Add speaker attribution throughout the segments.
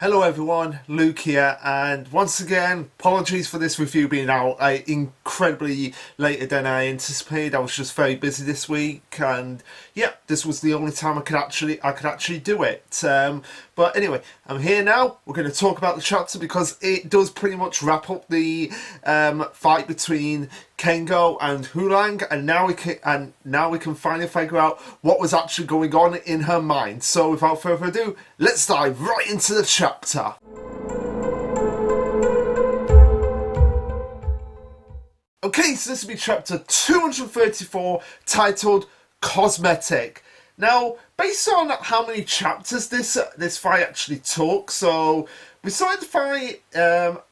Speaker 1: Hello everyone, Luke here, and once again, apologies for this review being out incredibly later than I anticipated. I was just very busy this week, and yeah, this was the only time I could actually do it. But anyway, I'm here now. We're going to talk about the chapter because it does pretty much wrap up the fight between Kengo and Hulang, and now we can finally figure out what was actually going on in her mind. So without further ado, let's dive right into the chapter. Okay, so this will be chapter 234, titled Cosmetic. Now, based on how many chapters this fight actually took, so we started the fight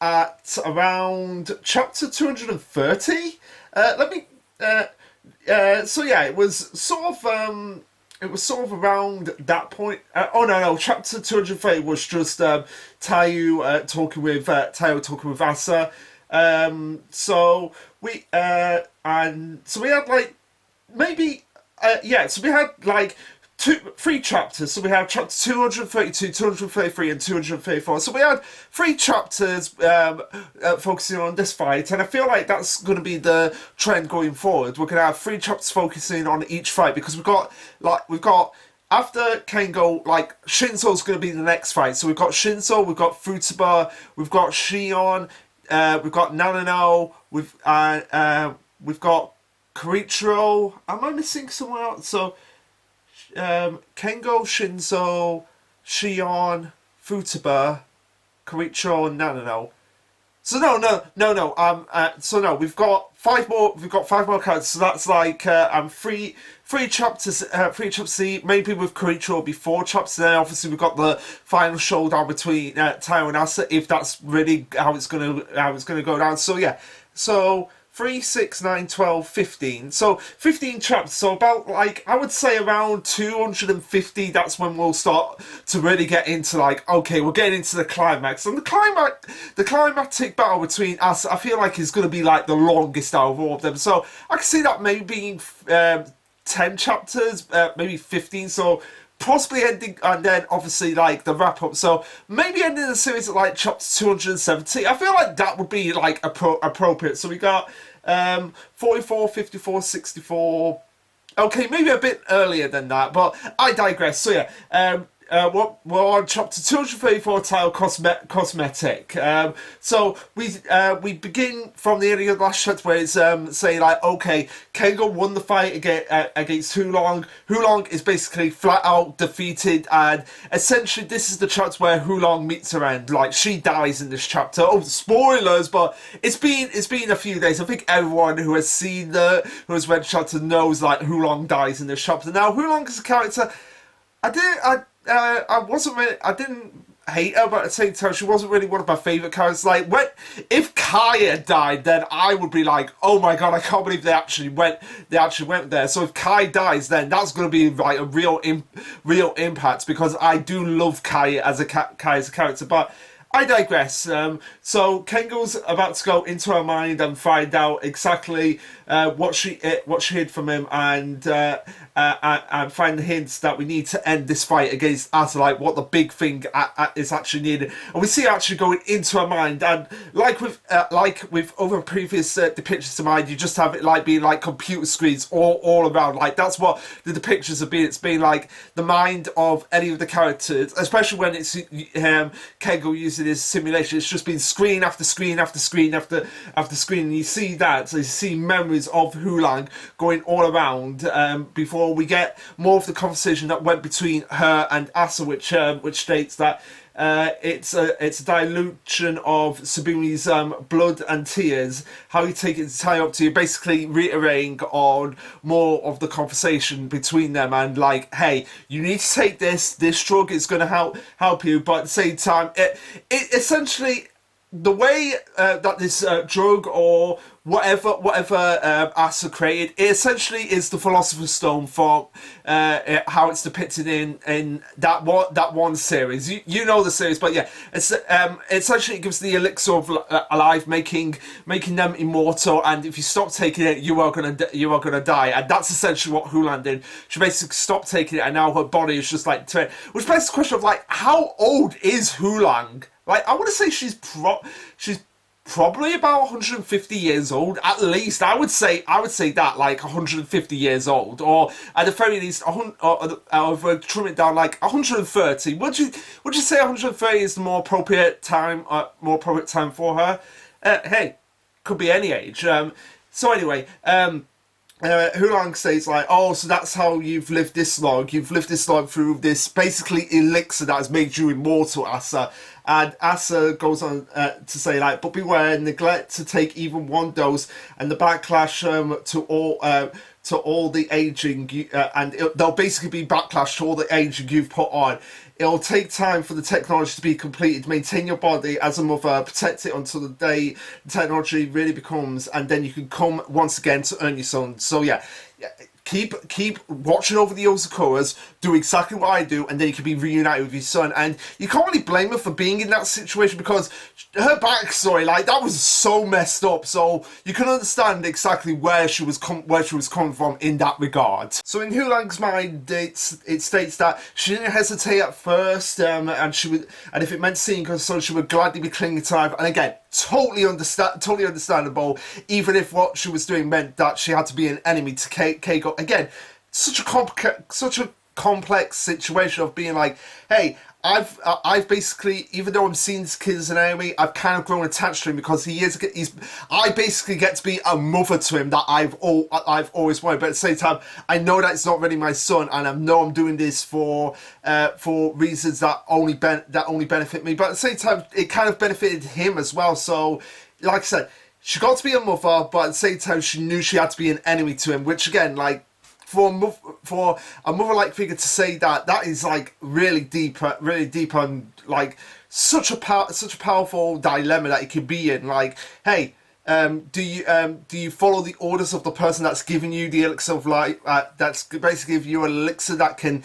Speaker 1: at around chapter 230. So yeah, it was sort of around that point. Oh no, chapter 230 was just Tayo talking with Asa. So we had like maybe so we had like three chapters. So we have chapter 232, 233, and 234. So we had three chapters focusing on this fight, and I feel like that's going to be the trend going forward. We're going to have three chapters focusing on each fight because we've got after Kengo, like, Shinso's going to be the next fight. So we've got Shinso, we've got Futaba, we've got Shion, we've got Nanano, we've got Korichiro. Am I missing someone else? So Kengo, Shinso, Shion, Futaba, Korichiro, and Nanano. So no. We've got five more. We've got five more characters. So that's like three chapters. Three chapters. Maybe with Korichiro be four chapters. Then obviously we've got the final showdown between Tayo and Asa. If that's really how it's gonna go down. So yeah. So 3, 6, 9, 12, 15. So 15 chapters. So about, like, I would say around 250. That's when we'll start to really get into, like, okay, we're getting into the climax. And the climactic battle between us, I feel like is going to be like the longest out of all of them. So I can see that maybe being 10 chapters, maybe 15. So possibly ending, and then obviously like the wrap up. So maybe ending the series at like chapter 270. I feel like that would be like appropriate. So we got 44, 54, 64. Okay, maybe a bit earlier than that, but I digress. So yeah, we're on chapter 234, titled Cosmetic. So we begin from the end of the last chapter where it's saying like, okay, Kengo won the fight against Hulong. Hulong is basically flat out defeated, and essentially this is the chapter where Hulong meets her end. Like, she dies in this chapter. Oh, spoilers! But it's been a few days. I think everyone who has read the chapter knows like Hulong dies in this chapter. Now, Hulong is a character I didn't hate her, but at the same time, she wasn't really one of my favourite characters. Like, if Kaya died, then I would be like, oh my god, I can't believe they actually went there. So if Kai dies, then that's going to be like a real impact, because I do love Kai as a character, but I digress. So Kengo's about to go into her mind and find out exactly what she hid from him, and find the hints that we need to end this fight against Asa, like what the big thing is actually needed. And we see her actually going into her mind, and like with other previous depictions of mind, you just have it like being like computer screens all around. Like, that's what the depictions have been. It's been like the mind of any of the characters, especially when it's Kengo using his simulation. It's just been screen after screen after screen after screen, and you see that. So you see memories of Hulang going all around before we get more of the conversation that went between her and Asa, which states that it's a dilution of Subumi's blood and tears. How you take it to tie up to you, basically reiterating on more of the conversation between them, and like, hey, you need to take this drug is going to help you, but at the same time, it essentially, the way that this drug or whatever Asa created, it essentially is the Philosopher's Stone for how it's depicted in that one series. You know the series, but yeah, it's essentially it gives the elixir of alive, making them immortal. And if you stop taking it, you are gonna die. And that's essentially what Hulan did. She basically stopped taking it, and now her body is just like which begs the question of like, how old is Hulang? Like, I want to say she's probably about 150 years old, at least. I would say that, like 150 years old, or at the very least, trim it down like 130. Would you say 130 is the more appropriate time for her? Hey, could be any age. So anyway, Hulang says like, oh, so that's how you've lived this long. You've lived this long through this basically elixir that has made you immortal, Asa. And Asa goes on to say like, but beware, neglect to take even one dose, and the backlash to all the aging, there'll basically be backlash to all the aging you've put on. It'll take time for the technology to be completed. Maintain your body as a mother, protect it until the day the technology really becomes, and then you can come once again to earn your son. So yeah, keep watching over the Yozakuras, do exactly what I do, and then you can be reunited with your son. And you can't really blame her for being in that situation, because her backstory, like, that was so messed up. So you can understand exactly where she was coming from in that regard. So in Hulang's mind, it states that she didn't hesitate at first, and if it meant seeing her son, she would gladly be clinging to life. And again, totally understandable, even if what she was doing meant that she had to be an enemy to Keiko. Again, such a complex situation of being like, hey, I've basically, even though I'm seeing this kid as an enemy, I've kind of grown attached to him because I basically get to be a mother to him that I've always wanted. But at the same time, I know that it's not really my son, and I know I'm doing this for reasons that only benefit me. But at the same time, it kind of benefited him as well. So, like I said, she got to be a mother, but at the same time, she knew she had to be an enemy to him. Which again, like, for a mother-like figure to say that is like really deep, and like such a powerful dilemma that it could be in. Like, hey, do you follow the orders of the person that's giving you the elixir of life? That's basically give you an elixir that can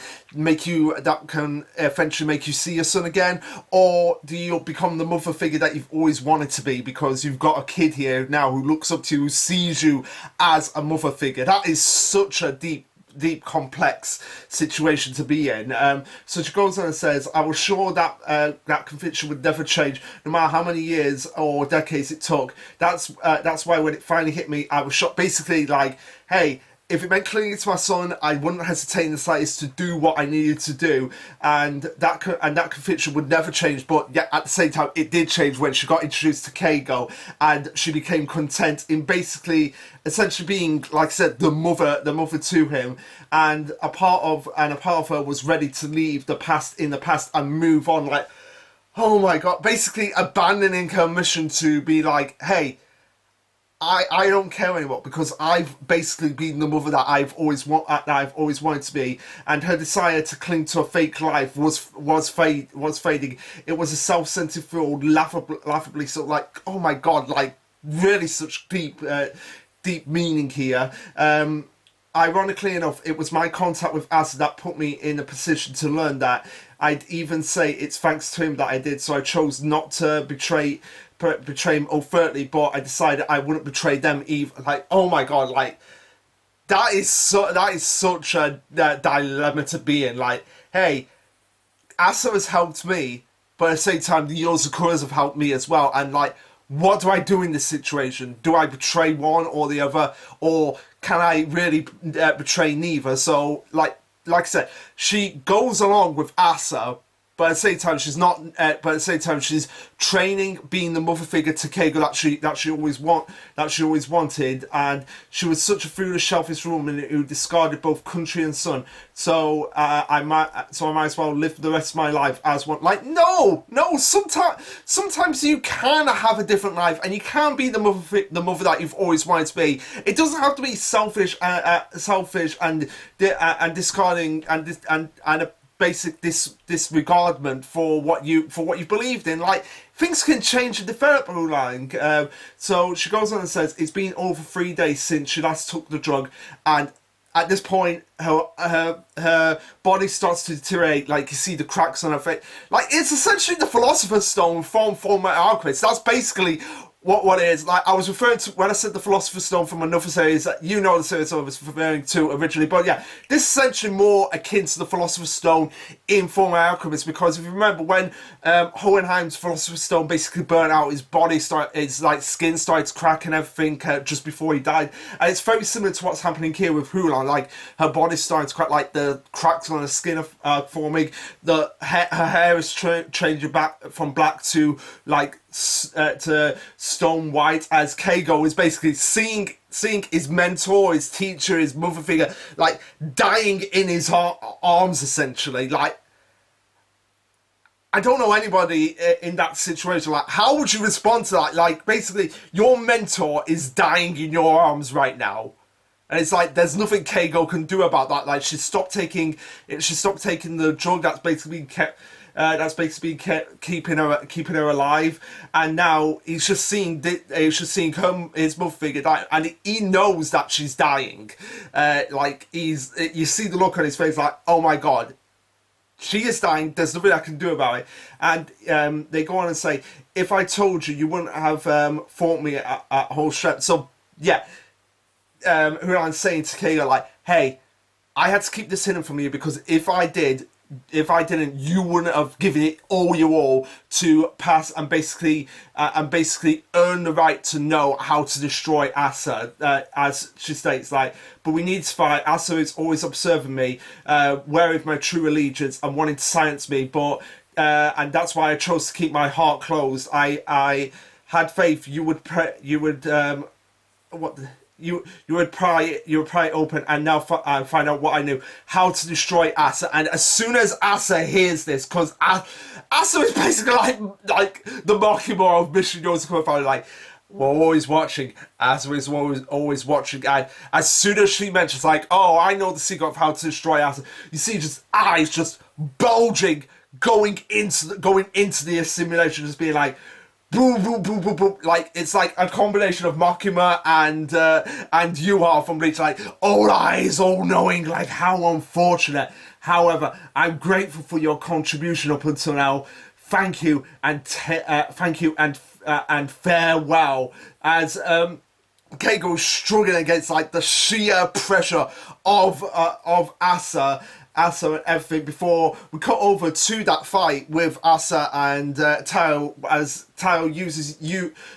Speaker 1: eventually make you see your son again, or do you become the mother figure that you've always wanted to be because you've got a kid here now who looks up to you, who sees you as a mother figure? That is such a deep, complex situation to be in. So she goes on and says, I was sure that that conviction would never change, no matter how many years or decades it took. That's why when it finally hit me, I was shocked. Basically, like, hey, if it meant clinging to my son, I wouldn't hesitate in the slightest to do what I needed to do, and that conviction would never change. But yeah, at the same time, it did change when she got introduced to Keigo, and she became content in basically, essentially being, like I said, the mother to him, and a part of her was ready to leave the past in the past and move on. Like, oh my god, basically abandoning her mission to be like, hey, I don't care anymore because I've basically been the mother that I've always wanted to be, and her desire to cling to a fake life was fading. It was a self-centered filled, laughably sort of like, oh my god, like really such deep meaning here. Ironically enough, it was my contact with Asa that put me in a position to learn that. I'd even say it's thanks to him that I did, so I chose not to betray him overtly, but I decided I wouldn't betray them either. Like, oh my god, like, that is such a dilemma to be in. Like, hey, Asa has helped me, but at the same time, the Yozakuras have helped me as well, and like, what do I do in this situation? Do I betray one or the other, or can I really betray neither? So, like I said, she goes along with Asa, but at the same time, she's not. But at the same time, she's training, being the mother figure to Keigo that she always wanted, and she was such a foolish, selfish woman who discarded both country and son. So I might as well live the rest of my life as one. Like, no. Sometimes you can have a different life, and you can be the mother that you've always wanted to be. It doesn't have to be selfish and discarding and basic disregardment for what you believed in. Like, things can change and develop, Rulang. So she goes on and says it's been over 3 days since she last took the drug, and at this point, her body starts to deteriorate. Like, you see the cracks on her face. Like, it's essentially the Philosopher's Stone from Fullmetal Alchemist. That's basically what it is. Like, I was referring to, when I said the Philosopher's Stone from another series, you know the series I was referring to originally. But yeah, this is essentially more akin to the Philosopher's Stone in Fullmetal Alchemist, because if you remember, when Hohenheim's Philosopher's Stone basically burnt out, his body his like skin started to crack and everything just before he died. And it's very similar to what's happening here with Hulan. Like, her body's starting to crack, like the cracks on her skin are forming, her hair is changing back from black to like to stone white, as Keigo is basically seeing his mentor, his teacher, his mother figure, like, dying in his arms, essentially. Like, I don't know anybody in that situation. Like, how would you respond to that? Like, basically, your mentor is dying in your arms right now. And it's like, there's nothing Keigo can do about that. Like, she stopped taking the drug that's basically keeping her alive, and now he's just seeing his mother figure die, and he knows that she's dying. Like, you see the look on his face, like, oh my god, she is dying. There's nothing I can do about it. And they go on and say, if I told you, you wouldn't have fought me at whole strength. So yeah, who I'm saying to Keigo, like, hey, I had to keep this hidden from you, because if I didn't, you wouldn't have given it all to pass and basically earn the right to know how to destroy Asa. As she states, like, but we need to fight. Asa is always observing me, wary of my true allegiance and wanting to silence me. But and that's why I chose to keep my heart closed. I had faith you would You would pry open and now find out what I knew, how to destroy Asa. And as soon as Asa hears this, because Asa is basically like the Mockingbird of Mission Yozakura family, like, we're always watching. Asa is always watching. And as soon as she mentions, like, oh, I know the secret of how to destroy Asa, you see just eyes just bulging, going into the assimilation, just being like, boom, boom, boom, boom, boom. Like, it's like a combination of Makima and Yuha from Bleach, like, all eyes, all knowing, like, how unfortunate. However, I'm grateful for your contribution up until now. Thank you, and farewell. As Keigo is struggling against, like, the sheer pressure of Asa and everything, before we cut over to that fight with Asa and Tao, as Tao uses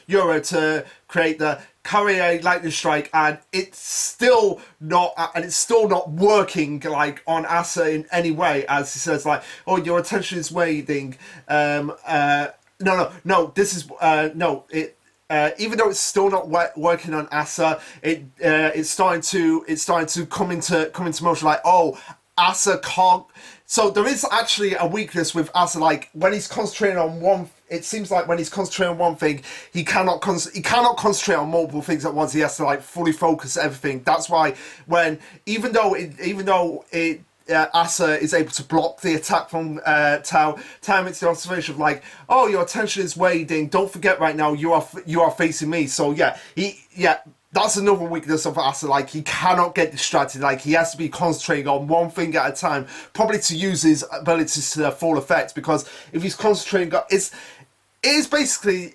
Speaker 1: Yura to create the Carrier Lightning Strike, and it's still not working, like, on Asa in any way, as he says, like, oh, your attention is waning. No, this is even though it's still not working on Asa, it's starting to come into motion. Like, oh, Asa can't. So there is actually a weakness with Asa. Like, when he's concentrating on one, it seems like when he's concentrating on one thing, he cannot concentrate on multiple things at once. He has to, like, fully focus everything. That's why even though Asa is able to block the attack from Tao makes the observation of, like, oh, your attention is waning. Don't forget, right now you are facing me. So yeah, that's another weakness of Asa. Like, he cannot get distracted. Like, he has to be concentrating on one thing at a time, probably to use his abilities to their full effect. Because if he's concentrating, it is basically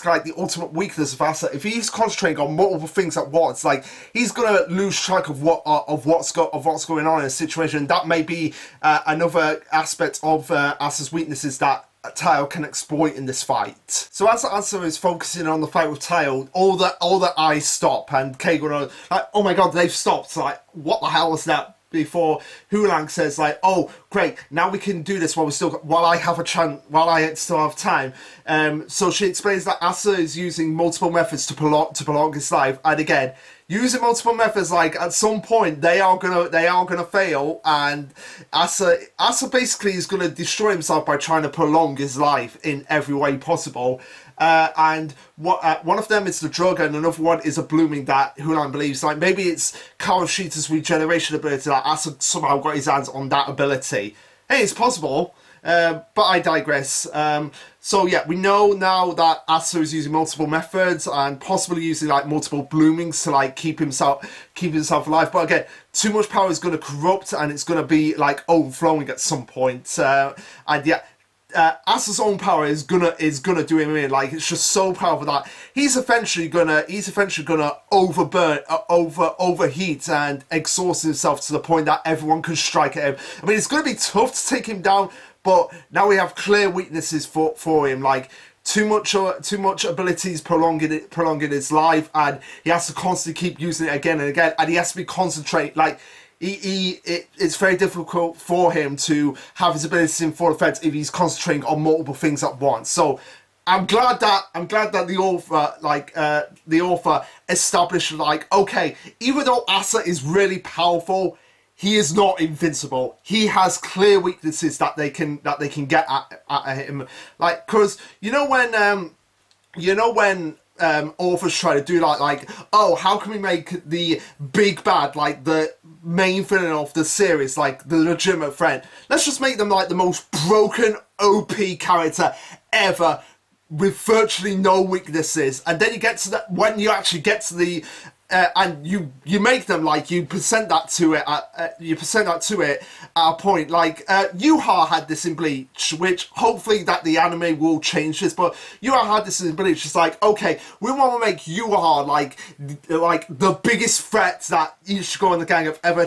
Speaker 1: like the ultimate weakness of Asa. If he's concentrating on multiple things at once, like, he's gonna lose track of what's going on in a situation. That may be another aspect of Asa's weaknesses that Tao can exploit in this fight. So as Asa is focusing on the fight with Tao, all the eyes stop, and Keigo, like, oh my god, they've stopped. Like, what the hell was that? Before Hulang says, like, oh great, now we can do this while I still have time. So she explains that Asa is using multiple methods to prolong his life, and again, using multiple methods, like, at some point they are gonna fail, and Asa basically is gonna destroy himself by trying to prolong his life in every way possible. And one of them is the drug, and another one is a blooming that Hulan believes, like, maybe it's Kawashita's regeneration ability, like, Asa somehow got his hands on that ability. hey, it's possible. But I digress. So yeah, we know now that Asa is using multiple methods and possibly using like multiple bloomings to like keep himself alive. But again, too much power is going to corrupt and it's going to be like overflowing at some point. And yeah, Asa's own power is gonna do him in. Like it's just so powerful that he's eventually gonna overheat and exhaust himself to the point that everyone can strike at him. I mean, it's gonna be tough to take him down, but now we have clear weaknesses for him. Like too much abilities prolonging his life, and he has to constantly keep using it again and again, and he has to be concentrate like. It's very difficult for him to have his abilities in full effect if he's concentrating on multiple things at once. So I'm glad that the author established like, okay, even though Asa is really powerful, he is not invincible. He has clear weaknesses that they can get at him. Like, cause you know when authors try to do like, oh, how can we make the big bad, like the main villain of the series, like the legitimate friend? Let's just make them like the most broken OP character ever with virtually no weaknesses. And then you get to that, when you actually get to the and you make them like you present that to it at a point like Yuha had this in Bleach, which hopefully that the anime will change this, but Yuha had this in Bleach. It's like, okay, we want to make Yuha like the biggest threat that Ichigo and the gang have ever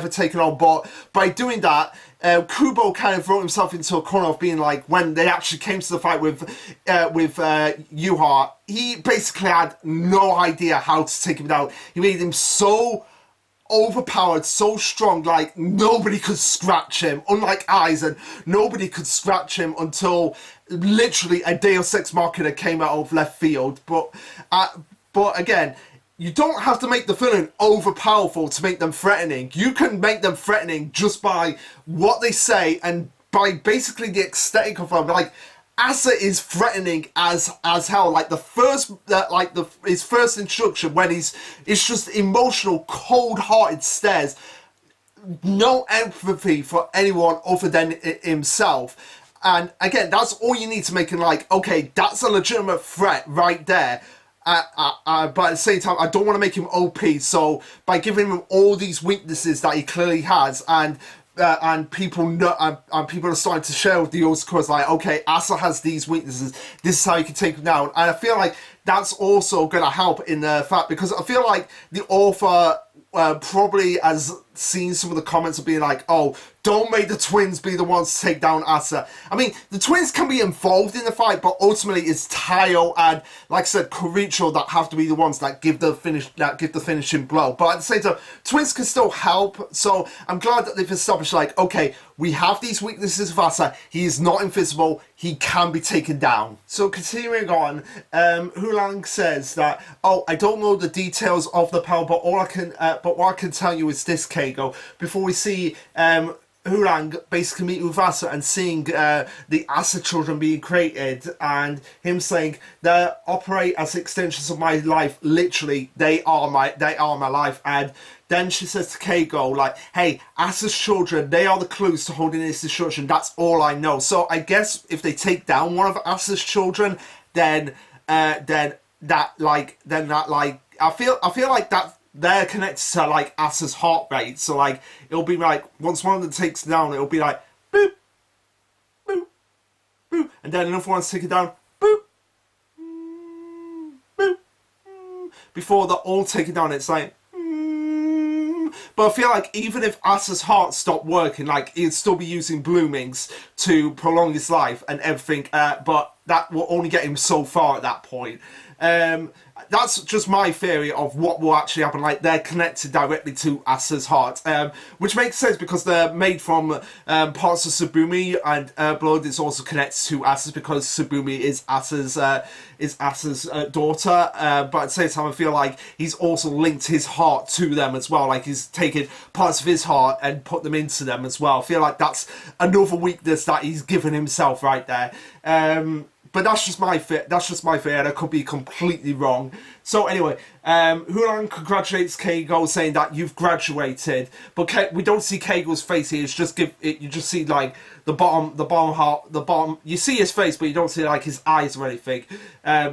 Speaker 1: taken on, but by doing that, Kubo kind of wrote himself into a corner of being like, when they actually came to the fight with Yuha, he basically had no idea how to take him down. He made him so overpowered, so strong, like nobody could scratch him, unlike Aizen. Nobody could scratch him until literally a Deus Ex Machina came out of left field. But again, you don't have to make the villain overpowerful to make them threatening. You can make them threatening just by what they say and by basically the aesthetic of them. Like, Asa is threatening as hell. Like his first introduction when it's just emotional, cold-hearted stares, no empathy for anyone other than himself. And again, that's all you need to make him like, okay, that's a legitimate threat right there. But at the same time, I don't want to make him OP. So by giving him all these weaknesses that he clearly has, and people know, and people are starting to share with the Yozakura, like, okay, Asa has these weaknesses. This is how you can take him down. And I feel like that's also going to help in the fact, because I feel like the author probably has seen some of the comments of being like, oh, don't make the twins be the ones to take down Asa. I mean, the twins can be involved in the fight, but ultimately it's Tayo and, like I said, Koricho that have to be the ones that give the finishing blow. But at the same time, twins can still help. So I'm glad that they've established, like, okay, we have these weaknesses of Asa. He is not invisible. He can be taken down. So continuing on, Hulang says that, oh, I don't know the details of the power, but what I can tell you is this, Keigo. Before we see Hulang basically meet with Asa and seeing the Asa children being created, and him saying they operate as extensions of my life. Literally, they are my life. And then she says to Keigo, like, hey, Asa's children, they are the clues to holding this destruction. That's all I know. So I guess if they take down one of Asa's children, then I feel like that they're connected to like Asa's heart rate. So like it'll be like once one of them takes down, it'll be like boop, boop, boop, and then another one's taken down, boop, boop. Before they're all taken down, it's like. But I feel like even if Asa's heart stopped working, like he'd still be using bloomings to prolong his life and everything. But that will only get him so far at that point. That's just my theory of what will actually happen. Like they're connected directly to Asa's heart, which makes sense because they're made from parts of Tsubumi, and blood is also connected to Asa's because Tsubumi is Asa's daughter. But at the same time, I feel like he's also linked his heart to them as well. Like he's taken parts of his heart and put them into them as well. I feel like that's another weakness that he's given himself right there. but that's just my fear. That's just my fear, and I could be completely wrong. So anyway, Hulan congratulates Keigo, saying that you've graduated, but we don't see Keigo's face here. It's just you just see like the bottom. You see his face, but you don't see like his eyes or anything.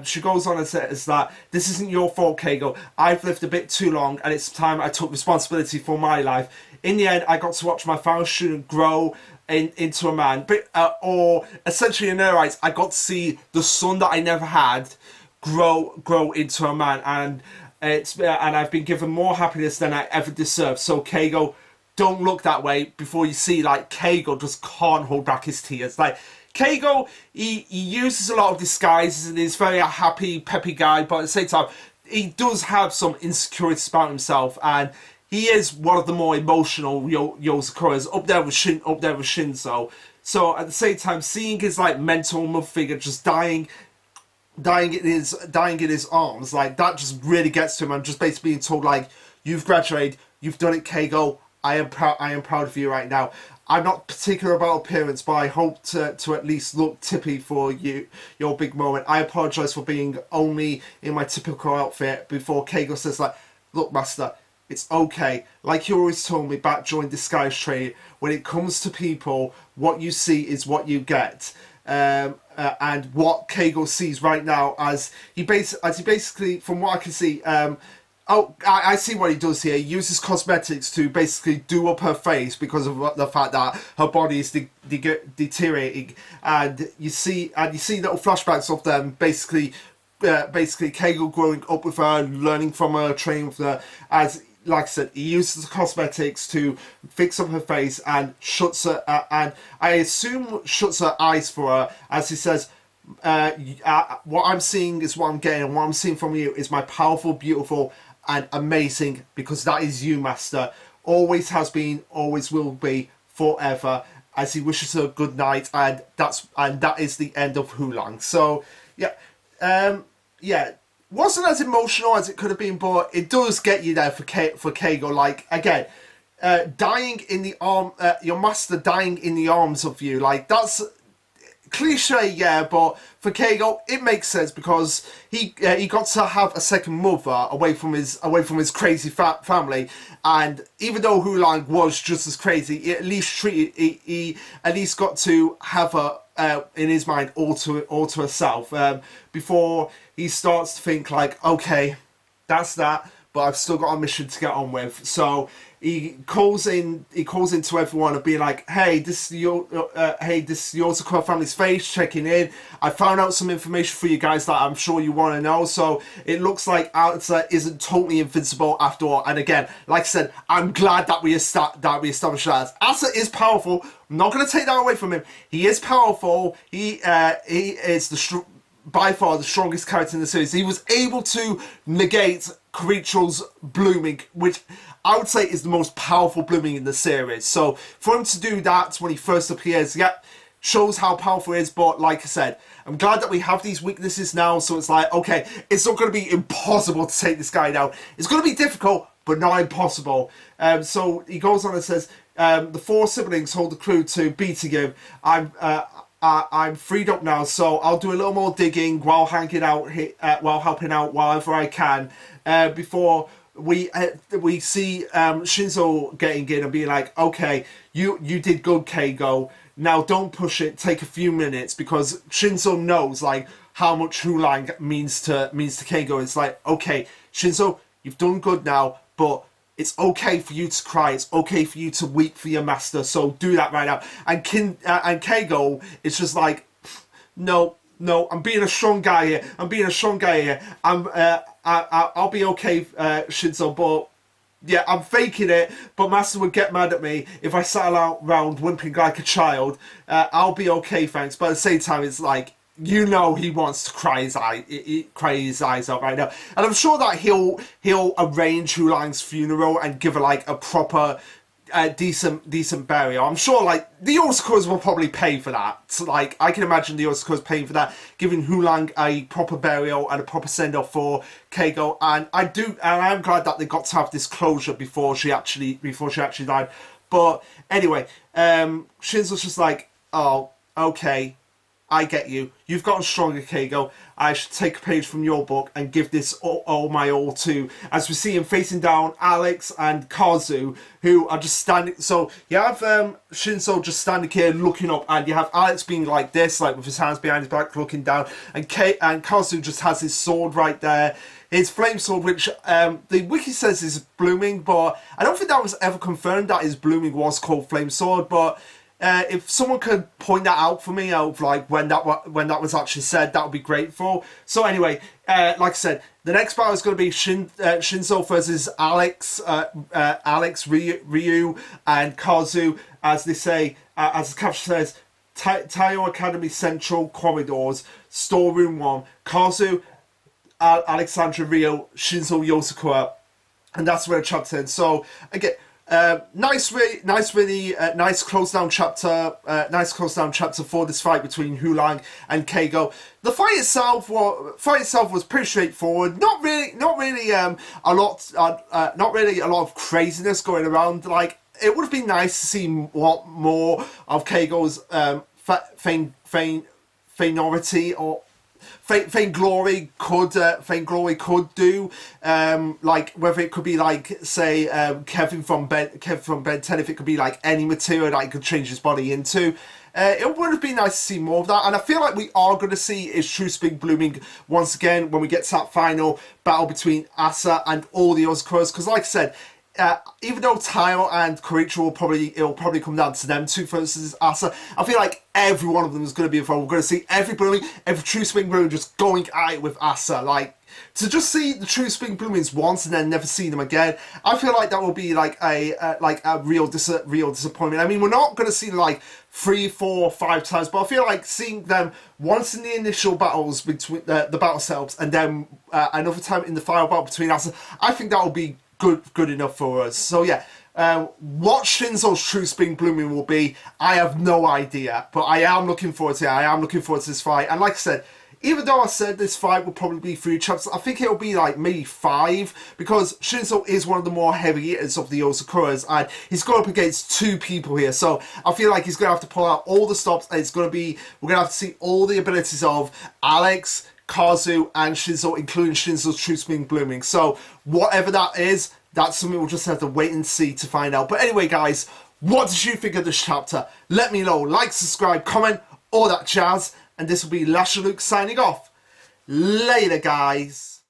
Speaker 1: She goes on and says that this isn't your fault, Keigo. I've lived a bit too long, and it's time I took responsibility for my life. In the end, I got to watch my fellow student grow into a man, but or essentially in her eyes, I got to see the son that I never had grow into a man, and and I've been given more happiness than I ever deserved. So Keigo, don't look that way before you see like Keigo just can't hold back his tears. Like Keigo, he uses a lot of disguises and he's very a happy, peppy guy, but at the same time, he does have some insecurities about himself, and he is one of the more emotional Yozakuras, up there with Shinzo. So at the same time, seeing his like mental mother figure just dying in his arms, like that just really gets to him. I'm just basically being told like, you've graduated, you've done it, Keigo. I am proud of you right now. I'm not particular about appearance, but I hope to at least look tippy for your big moment. I apologise for being only in my typical outfit. Before Keigo says like, look, master, it's okay. Like you always told me back during disguise training, when it comes to people, what you see is what you get. And what Keigo sees right now, as he basically, from what I can see, I see what he does here. He uses cosmetics to basically do up her face because of the fact that her body is deteriorating, and you see little flashbacks of them basically Keigo growing up with her, learning from her, training with her. As like I said, he uses the cosmetics to fix up her face and shuts her, and I assume shuts her eyes for her, as he says, what I'm seeing is what I'm getting, and what I'm seeing from you is my powerful, beautiful, and amazing, because that is you, master. Always has been, always will be, forever. As he wishes her good night, and that is the end of Hulang. So yeah, wasn't as emotional as it could have been, but it does get you there for Keigo. Like again, dying in the your master dying in the arms of you, like that's cliche, yeah, but for Keigo it makes sense because he got to have a second mother away from his crazy family, and even though Hulang was just as crazy, he at least got to have her in his mind all to herself, before he starts to think like, okay, that's that, but I've still got a mission to get on with. So he calls into everyone and being like, hey, this is Yozakura family's face, checking in. I found out some information for you guys that I'm sure you want to know. So it looks like Alta isn't totally invincible after all. And again, like I said, I'm glad that we established that. Alta is powerful. I'm not going to take that away from him. He is powerful. He is by far the strongest character in the series. He was able to negate Kiricho's blooming, which I would say is the most powerful blooming in the series. So for him to do that when he first appears, yeah, shows how powerful he is. But like I said, I'm glad that we have these weaknesses now, so it's like, okay, it's not going to be impossible to take this guy down. It's going to be difficult, but not impossible. So he goes on and says, the four siblings hold the clue to beating him. I'm freed up now, so I'll do a little more digging while hanging out, while helping out wherever I can, before we see Shinzo getting in and being like, okay, you did good, Keigo. Now don't push it. Take a few minutes, because Shinzo knows like how much Hulang means to Keigo. It's like, okay, Shinzo, you've done good now, but it's okay for you to cry. It's okay for you to weep for your master. So do that right now. And Keigo is just like, no, I'm being a strong guy here. I'll be okay, Shinzo, but yeah, I'm faking it. But master would get mad at me if I sat around whimpering like a child. I'll be okay, thanks. But at the same time, it's like, you know, he wants to cry his eyes out right now, and I'm sure that he'll arrange Hulang's funeral and give her like a proper, decent burial. I'm sure like the Yozakuras will probably pay for that. So, like I can imagine the Yozakuras paying for that, giving Hulang a proper burial and a proper send off for Keigo. And I'm glad that they got to have this closure before she actually died. But anyway, Shinzo's just like, oh, okay. I get you. You've gotten stronger, Keigo. I should take a page from your book and give this all my all to, as we see him facing down Alex and Kazu, who are just standing. So you have Shinso just standing here looking up, and you have Alex being like this, like with his hands behind his back, looking down, and Kazu just has his sword right there. His flame sword, which the wiki says is blooming, but I don't think that was ever confirmed that his blooming was called flame sword. But if someone could point that out for me, of like when that was actually said, that would be grateful. So anyway, like I said, the next battle is going to be Shinso versus Alex, Ryu, and Kazu, as they say, as the caption says, Taiyo Academy Central Corridors, Storeroom 1, Kazu, Alexandra Rio, Shinso Yozakura, and that's where the chapter ends. So again, nice close down chapter. Nice close down chapter for this fight between Hulang and Keigo. The fight itself was pretty straightforward. Not really a lot of craziness going around. Like, it would have been nice to see a lot more of Keigo's fainority, or Feign Glory could do, like whether it could be like, say, Kevin from Ben 10, if it could be like any material that he could change his body into. It would have been nice to see more of that, and I feel like we are going to see his true spring blooming once again when we get to that final battle between Asa and all the Yozakuras, because like I said, even though Tayo and Koricha it'll probably come down to them two versus Asa, I feel like every one of them is going to be involved. We're going to see every true spring blooming just going at it with Asa. Like, to just see the true spring bloomings once and then never see them again, I feel like that will be like a real disappointment. I mean, we're not going to see like 3, 4, 5 times, but I feel like seeing them once in the initial battles between the battle setups, and then another time in the final battle between Asa, I think that will be good enough for us. So yeah, what Shinso's true spring blooming will be, I have no idea, but I am looking forward to it. I am looking forward to this fight, and like I said, even though I said this fight will probably be 3 chapters, I think it'll be like maybe 5, because Shinso is one of the more heavy hitters of the Yozakuras, and he's going up against 2 people here, so I feel like he's going to have to pull out all the stops, and we're going to have to see all the abilities of Alex, Kazu, and Shinso, including Shinso's true spring blooming. So whatever that is, that's something we'll just have to wait and see to find out. But anyway, guys, what did you think of this chapter? Let me know. Like, subscribe, comment, all that jazz. And this will be Lasherluke signing off. Later, guys.